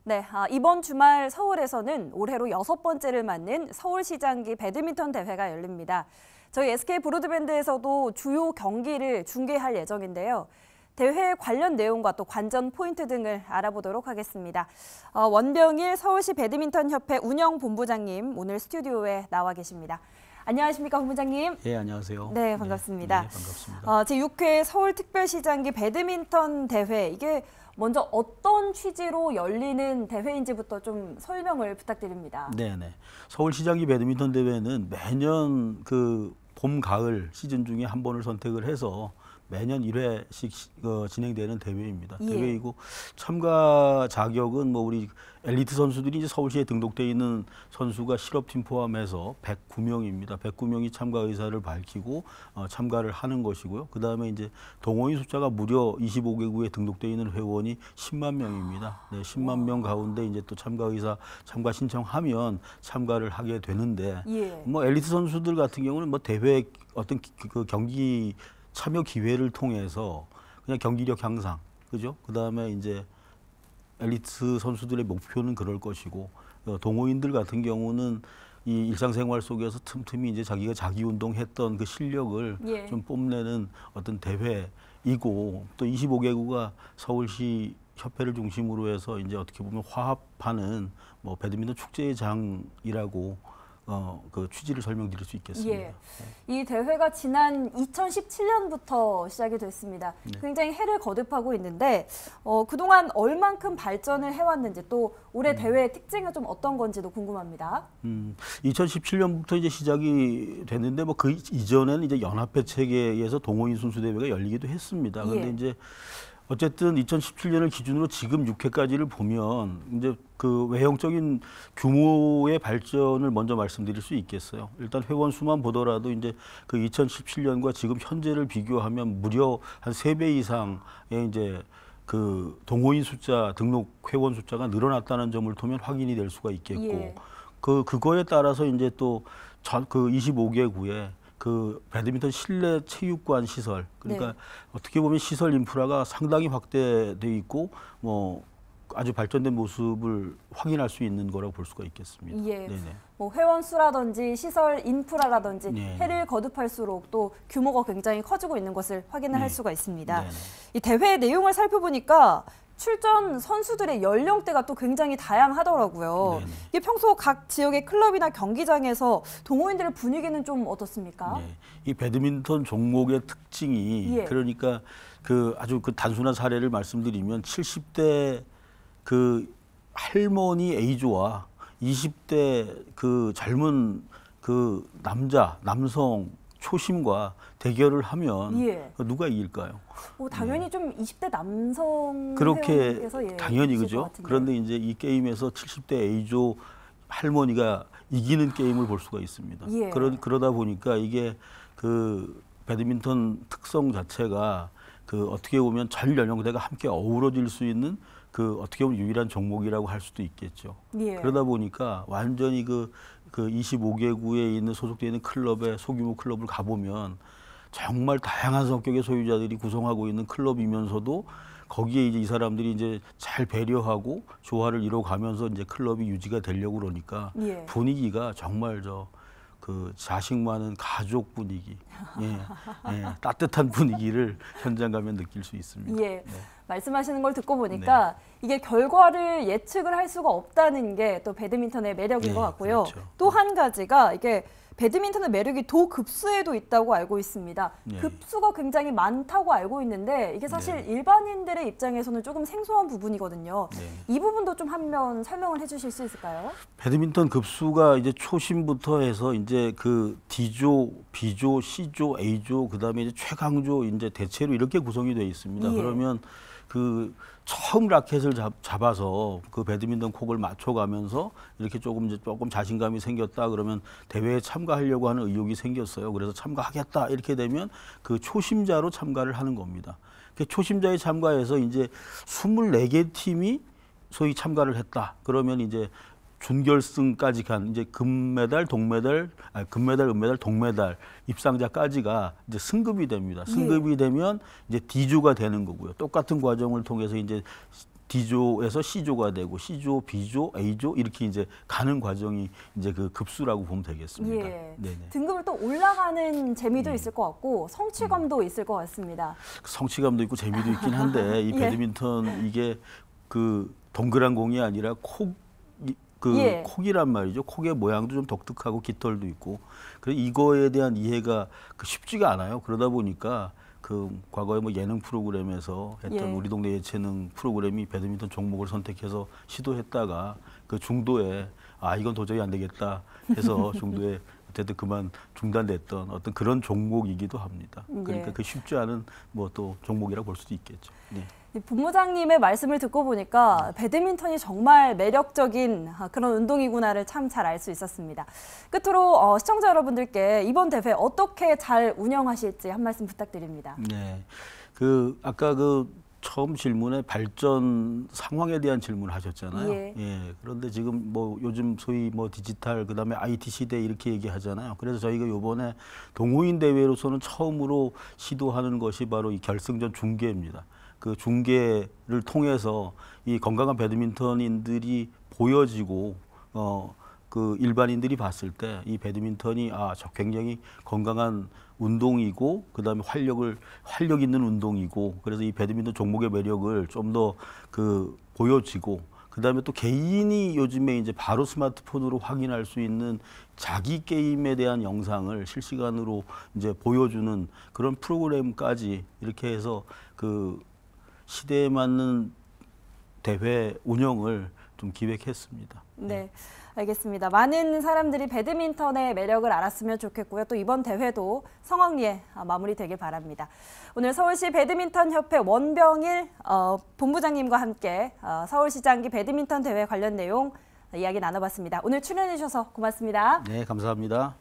네, 이번 주말 서울에서는 올해로 6번째를 맞는 서울시장기 배드민턴 대회가 열립니다. 저희 SK 브로드밴드에서도 주요 경기를 중계할 예정인데요. 대회 관련 내용과 또 관전 포인트 등을 알아보도록 하겠습니다. 원병일 서울시 배드민턴협회 운영본부장님 오늘 스튜디오에 나와 계십니다. 안녕하십니까, 본부장님? 예, 안녕하세요. 네, 반갑습니다. 네, 반갑습니다. 제6회 서울특별시장기 배드민턴 대회, 이게 먼저 어떤 취지로 열리는 대회인지부터 좀 설명을 부탁드립니다. 네네. 서울시장기 배드민턴 대회는 매년 그 봄, 가을 시즌 중에 한 번을 선택을 해서 매년 1회씩 진행되는 대회입니다. 예. 대회이고 참가 자격은 뭐 우리 엘리트 선수들이 이제 서울시에 등록돼 있는 선수가 실업팀 포함해서 109명입니다. 109명이 참가 의사를 밝히고 참가를 하는 것이고요. 그 다음에 이제 동호인 숫자가 무려 25개국에 등록돼 있는 회원이 10만 명입니다. 네, 10만 명 가운데 이제 또 참가 의사 참가 신청하면 참가를 하게 되는데, 예. 뭐 엘리트 선수들 같은 경우는 뭐 대회 어떤 그 경기 참여 기회를 통해서 그냥 경기력 향상, 그죠? 그 다음에 이제 엘리트 선수들의 목표는 그럴 것이고, 동호인들 같은 경우는 이 일상생활 속에서 틈틈이 이제 자기가 자기 운동했던 그 실력을 예. 좀 뽐내는 어떤 대회이고, 또 25개국가 서울시 협회를 중심으로 해서 이제 어떻게 보면 화합하는 뭐 배드민턴 축제장이라고 그 취지를 설명드릴 수 있겠습니다. 예. 이 대회가 지난 2017년부터 시작이 됐습니다. 네. 굉장히 해를 거듭하고 있는데 그동안 얼만큼 발전을 해왔는지, 또 올해 대회의 특징은 좀 어떤 건지도 궁금합니다. 2017년부터 이제 시작이 됐는데 뭐 그 이전에는 이제 연합회 체계에서 동호인 순수 대회가 열리기도 했습니다. 그런데 예. 이제 어쨌든 2017년을 기준으로 지금 6회까지를 보면 이제 그 외형적인 규모의 발전을 먼저 말씀드릴 수 있겠어요. 일단 회원 수만 보더라도 이제 그 2017년과 지금 현재를 비교하면 무려 한 3배 이상의 이제 그 동호인 숫자, 등록 회원 숫자가 늘어났다는 점을 통면 확인이 될 수가 있겠고, 예. 그거에 따라서 이제 또 그 25개구에 그 배드민턴 실내 체육관 시설, 그러니까 네. 어떻게 보면 시설 인프라가 상당히 확대돼 있고 뭐 아주 발전된 모습을 확인할 수 있는 거라고 볼 수가 있겠습니다. 예. 네네. 뭐 회원 수라든지 시설 인프라라든지 네. 해를 거듭할수록 또 규모가 굉장히 커지고 있는 것을 확인을 할 네. 수가 있습니다. 네네. 이 대회 내용을 살펴보니까 출전 선수들의 연령대가 또 굉장히 다양하더라고요. 네네. 이게 평소 각 지역의 클럽이나 경기장에서 동호인들의 분위기는 좀 어떻습니까? 네. 이 배드민턴 종목의 특징이 예. 그러니까 그 아주 그 단순한 사례를 말씀드리면 70대 그 할머니 A조와 20대 그 젊은 그 남성 초심과 대결을 하면 예. 누가 이길까요? 당연히 좀 20대 남성 그렇게 회원님께서 당연히 이기실 것 그죠. 같은데. 그런데 이제 이 게임에서 70대 A조 할머니가 이기는 게임을 볼 수가 있습니다. 예. 그러다 보니까 이게 그 배드민턴 특성 자체가 그 어떻게 보면 전 연령대가 함께 어우러질 수 있는 그 어떻게 보면 유일한 종목이라고 할 수도 있겠죠. 예. 그러다 보니까 완전히 그 25개구에 있는 소속되어 있는 클럽에 소규모 클럽을 가보면 정말 다양한 성격의 소유자들이 구성하고 있는 클럽이면서도 거기에 이제 이 사람들이 이제 잘 배려하고 조화를 이뤄가면서 이제 클럽이 유지가 되려고 그러니까 예. 분위기가 정말 그 자식 많은 가족 분위기, 예, 따뜻한 분위기를 현장 가면 느낄 수 있습니다. 예. 네. 말씀하시는 걸 듣고 보니까 이게 결과를 예측을 할 수가 없다는 게 또 배드민턴의 매력인 네, 것 같고요. 그렇죠. 또 한 가지가 이게 배드민턴의 매력이 도급수에도 있다고 알고 있습니다. 네. 급수가 굉장히 많다고 알고 있는데 이게 사실 일반인들의 입장에서는 조금 생소한 부분이거든요. 네. 이 부분도 좀 한번 설명을 해주실 수 있을까요? 배드민턴 급수가 이제 초심부터 해서 이제 그 D조, B조, C조, A조, 그다음에 이제 최강조 이제 대체로 이렇게 구성이 되어 있습니다. 예. 그러면 그 처음 라켓을 잡아서 그 배드민턴 콕을 맞춰가면서 이렇게 조금 자신감이 생겼다 그러면 대회에 참가하려고 하는 의욕이 생겼어요. 그래서 참가하겠다 이렇게 되면 그 초심자로 참가를 하는 겁니다. 그 초심자에 참가해서 이제 24개 팀이 소위 참가를 했다. 그러면 이제 준결승까지 간 이제 금메달, 은메달, 동메달 입상자까지가 이제 승급이 됩니다. 승급이 되면 이제 D조가 되는 거고요. 똑같은 과정을 통해서 이제 D조에서 C조가 되고 C조, B조, A조 이렇게 이제 가는 과정이 이제 그 급수라고 보면 되겠습니다. 예. 네네. 등급을 또 올라가는 재미도 있을 것 같고 성취감도 있을 것 같습니다. 성취감도 있고 재미도 있긴 한데 이 예. 배드민턴 이게 그 동그란 공이 아니라 예. 콕이란 말이죠. 콕의 모양도 좀 독특하고 깃털도 있고 그래서 이거에 대한 이해가 쉽지가 않아요. 그러다 보니까 그 과거에 뭐 예능 프로그램에서 했던 예. 우리 동네 예체능 프로그램이 배드민턴 종목을 선택해서 시도했다가 그 중도에 이건 도저히 안 되겠다 해서 중도에 어쨌든 그만 중단됐던 어떤 그런 종목이기도 합니다. 그러니까 예. 그 쉽지 않은 뭐 또 종목이라고 볼 수도 있겠죠. 네. 본부장님의 말씀을 듣고 보니까 배드민턴이 정말 매력적인 그런 운동이구나를 참 잘 알 수 있었습니다. 끝으로 시청자 여러분들께 이번 대회 어떻게 잘 운영하실지 한 말씀 부탁드립니다. 네, 아까 처음 질문에 발전 상황에 대한 질문을 하셨잖아요. 예. 그런데 지금 뭐 요즘 소위 뭐 디지털 그다음에 IT 시대 이렇게 얘기하잖아요. 그래서 저희가 이번에 동호인 대회로서는 처음으로 시도하는 것이 바로 이 결승전 중계입니다. 그 중계를 통해서 이 건강한 배드민턴인들이 보여지고 그 일반인들이 봤을 때 이 배드민턴이 저 굉장히 건강한 운동이고 그다음에 활력 있는 운동이고 그래서 이 배드민턴 종목의 매력을 좀 더 보여지고 그다음에 또 개인이 요즘에 이제 바로 스마트폰으로 확인할 수 있는 자기 게임에 대한 영상을 실시간으로 이제 보여주는 그런 프로그램까지 이렇게 해서 그 시대에 맞는 대회 운영을 좀 기획했습니다. 네, 알겠습니다. 많은 사람들이 배드민턴의 매력을 알았으면 좋겠고요. 또 이번 대회도 성황리에 마무리되길 바랍니다. 오늘 서울시 배드민턴협회 원병일 본부장님과 함께 서울시장기 배드민턴 대회 관련 내용 이야기 나눠봤습니다. 오늘 출연해 주셔서 고맙습니다. 네, 감사합니다.